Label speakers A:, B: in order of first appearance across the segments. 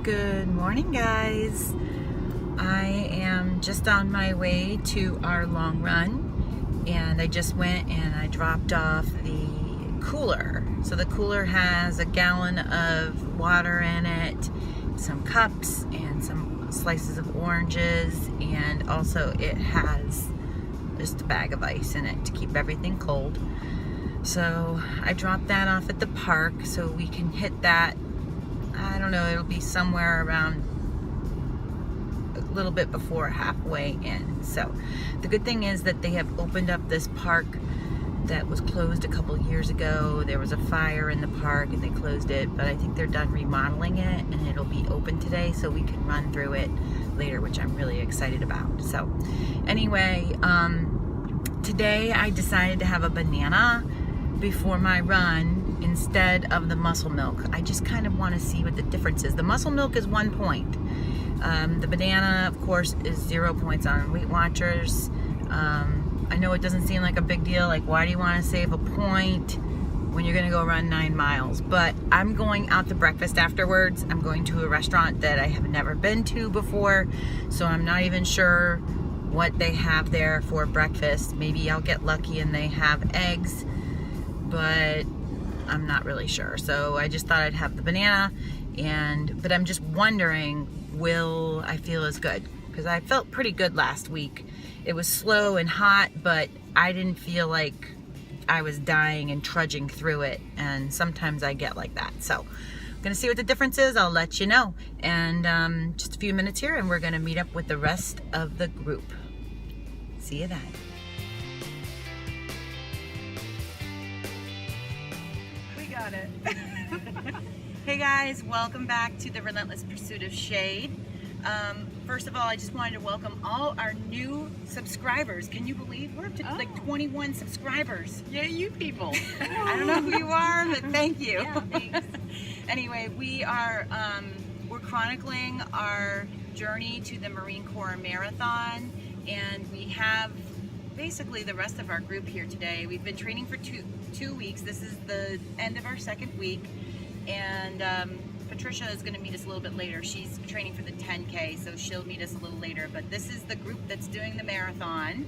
A: Good morning, guys. I am just on my way to our long run, and I just went and I dropped off the cooler. So the cooler has a gallon of water in it, some cups, and some slices of oranges, and also it has just a bag of ice in it to keep everything cold. So I dropped that off at the park so we can hit that. I don't know, it'll be somewhere around a little bit before halfway in. So the good thing is that they have opened up this park that was closed a couple years ago. There was a fire in the park and they closed it, but I think they're done remodeling it and it'll be open today so we can run through it later, which I'm really excited about. So anyway, today I decided to have a banana before my run instead of the muscle milk. I just kind of want to see what the difference is. The muscle milk is 1 point. The banana, of course, is 0 points on Weight Watchers. I know it doesn't seem like a big deal. Like, why do you want to save a point when you're going to go run 9 miles? But I'm going out to breakfast afterwards. I'm going to a restaurant that I have never been to before, so I'm not even sure what they have there for breakfast. Maybe I'll get lucky and they have eggs, but I'm not really sure. So I just thought I'd have the banana, but I'm just wondering, will I feel as good? Because I felt pretty good last week. It was slow and hot, but I didn't feel like I was dying and trudging through it, and sometimes I get like that. So I'm gonna see what the difference is. I'll let you know. And just a few minutes here and we're gonna meet up with the rest of the group. See you then. Got it. Hey guys, welcome back to the Relentless Pursuit of Shade. First of all, I just wanted to welcome all our new subscribers. Can you believe we're up to like 21 subscribers?
B: Yeah, you people.
A: I don't know who you are, but thank you.
B: Yeah, thanks.
A: Anyway, we're chronicling our journey to the Marine Corp Marathon, and we have basically the rest of our group here today. We've been training for two weeks. This is the end of our second week, and Patricia is going to meet us a little bit later. She's training for the 10K, so she'll meet us a little later. But this is the group that's doing the marathon.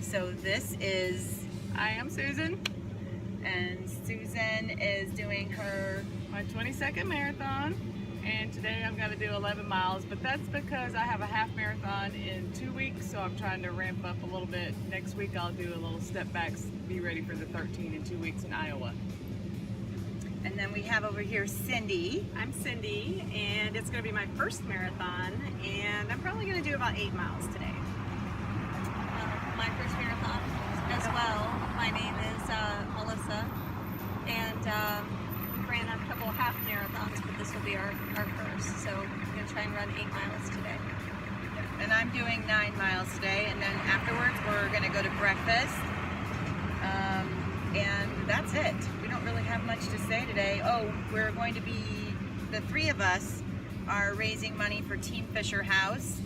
A: So this is...
B: I am Susan.
A: And Susan is doing
B: my 22nd marathon. And today I'm going to do 11 miles, but that's because I have a half marathon in 2 weeks, so I'm trying to ramp up a little bit. Next week I'll do a little step back, be ready for the 13 in 2 weeks in Iowa.
A: And then we have over here Cindy.
C: I'm Cindy, and it's going to be my first marathon, and I'm probably going to do about 8 miles today.
D: My first marathon as well. My name is Melissa, and ran a couple half marathons, but this will be our first. So I'm going to try and run 8 miles today.
A: And I'm doing 9 miles today, and then afterwards we're going to go to breakfast. And that's it. We don't really have much to say today. Oh, we're going to be, the 3 of us are raising money for Team Fisher House.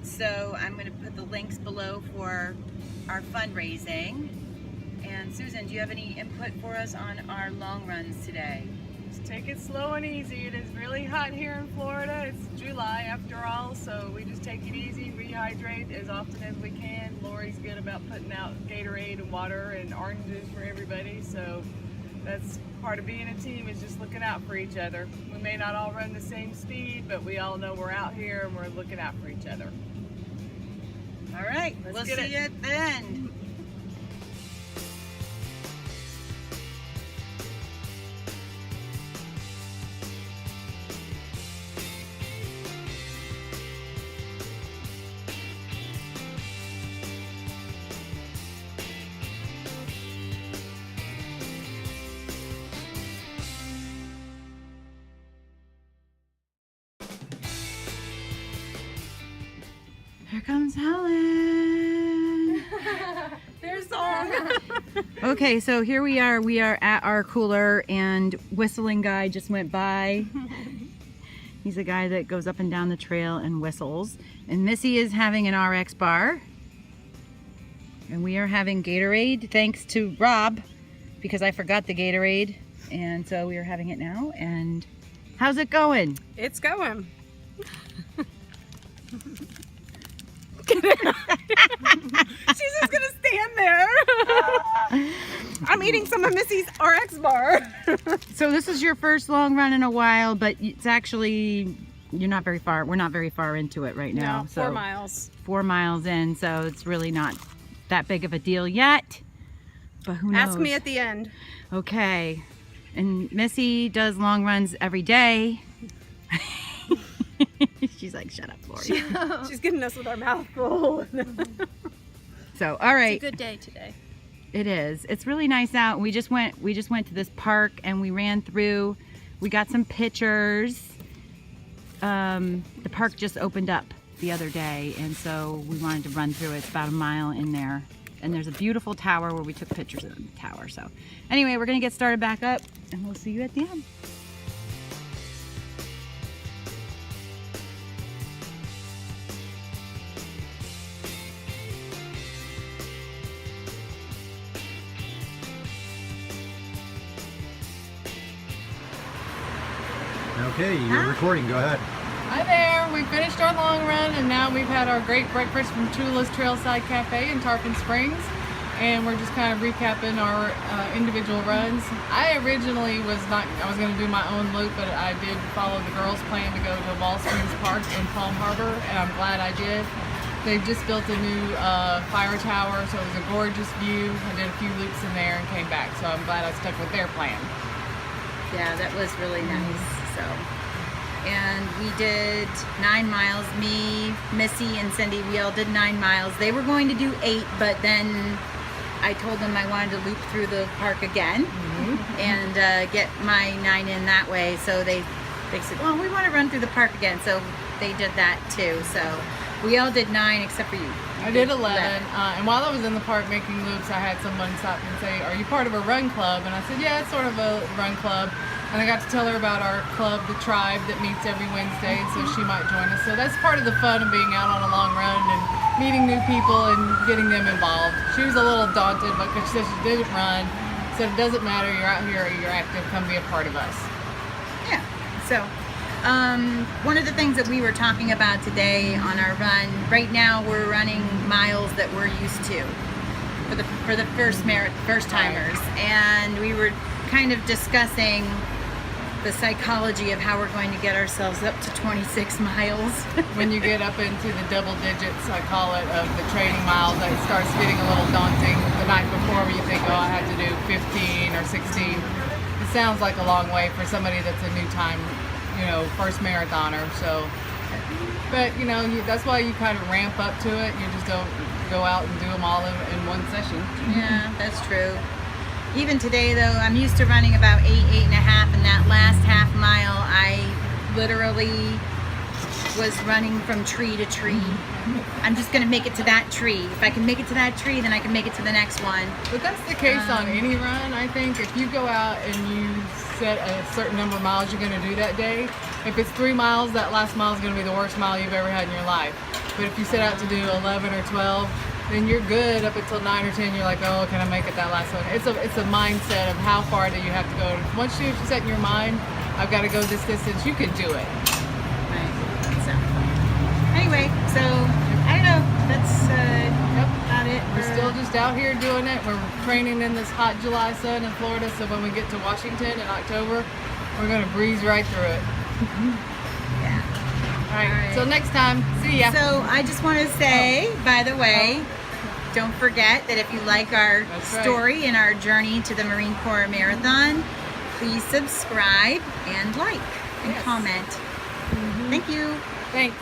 A: So I'm going to put the links below for our fundraising. And Susan, do you have any input for us on our long runs today?
B: Just take it slow and easy. It is really hot here in Florida. It's July after all, so we just take it easy, rehydrate as often as we can. Lori's good about putting out Gatorade and water and oranges for everybody, so that's part of being a team, is just looking out for each other. We may not all run the same speed, but we all know we're out here and we're looking out for each other.
A: All right, we'll see you then. Here comes Helen.
C: There's song.
A: Okay, so here we are. We are at our cooler, and whistling guy just went by. He's a guy that goes up and down the trail and whistles. And Missy is having an RX bar. And we are having Gatorade, thanks to Rob, because I forgot the Gatorade. And so we are having it now. And How's it going?
C: It's going. She's just gonna stand there. I'm eating some of Missy's RX bar.
A: So this is your first long run in a while, but it's actually, you're not very far. We're not very far into it right now.
C: No,
A: So
C: 4 miles.
A: 4 miles in, so it's really not that big of a deal yet. But who knows?
C: Ask me at the end.
A: Okay. And Missy does long runs every day. She's like, shut up, Lori.
C: She's getting us with our mouth full.
A: So, all right.
D: It's a good day today.
A: It is. It's really nice out. We just went to this park and we ran through. We got some pictures. The park just opened up the other day, and so we wanted to run through it. It's about a mile in there. And there's a beautiful tower where we took pictures of the tower. So anyway, we're gonna get started back up and we'll see you at the end.
E: Okay, you're recording. Go ahead.
B: Hi there. We finished our long run and now we've had our great breakfast from Tula's Trailside Cafe in Tarpon Springs. And we're just kind of recapping our individual runs. I originally was going to do my own loop, but I did follow the girls' plan to go to Ball Springs Park in Palm Harbor, and I'm glad I did. They've just built a new fire tower, so it was a gorgeous view. I did a few loops in there and came back, so I'm glad I stuck with their plan.
A: Yeah, that was really nice. So, and we did 9 miles. Me, Missy, and Cindy, we all did 9 miles. They were going to do 8, but then I told them I wanted to loop through the park again and get my 9 in that way. So they said, well, we want to run through the park again. So they did that too. So we all did 9 except for you.
B: I did 11. And while I was in the park making loops, I had someone stop me and say, are you part of a run club? And I said, yeah, it's sort of a run club. And I got to tell her about our club, the Tribe, that meets every Wednesday, and so she might join us. So that's part of the fun of being out on a long run and meeting new people and getting them involved. She was a little daunted because she said she didn't run. So it doesn't matter, you're out here or you're active, come be a part of us.
A: Yeah. So one of the things that we were talking about today on our run, right now we're running miles that we're used to for the first timers, and we were kind of discussing the psychology of how we're going to get ourselves up to 26 miles.
B: When you get up into the double digits, I call it, of the training miles, it starts getting a little daunting. The night before you think, oh, I had to do 15 or 16. It sounds like a long way for somebody that's a new time, first marathoner. So, but that's why you kind of ramp up to it. You just don't go out and do them all in one session.
A: Yeah, that's true. Even today though, I'm used to running about 8.5, and that last half mile, I literally was running from tree to tree. I'm just gonna make it to that tree. If I can make it to that tree, then I can make it to the next one.
B: But that's the case on any run, I think. If you go out and you set a certain number of miles you're gonna do that day, if it's 3 miles, that last mile is gonna be the worst mile you've ever had in your life. But if you set out to do 11 or 12, then you're good up until 9 or 10. You're like, oh, can I make it that last one? It's a mindset of how far do you have to go. Once you set in your mind, I've got to go this distance, you can do it.
A: Right. So anyway, so I don't know. That's about it.
B: We're still just out here doing it. We're training in this hot July sun in Florida, so when we get to Washington in October, we're going to breeze right through it.
A: Yeah.
B: All right. Till next time. See ya.
A: So I just want to say, by the way, don't forget that if you like our story and our journey to the Marine Corps Marathon, please subscribe and like and comment. Thank you.
B: Thanks.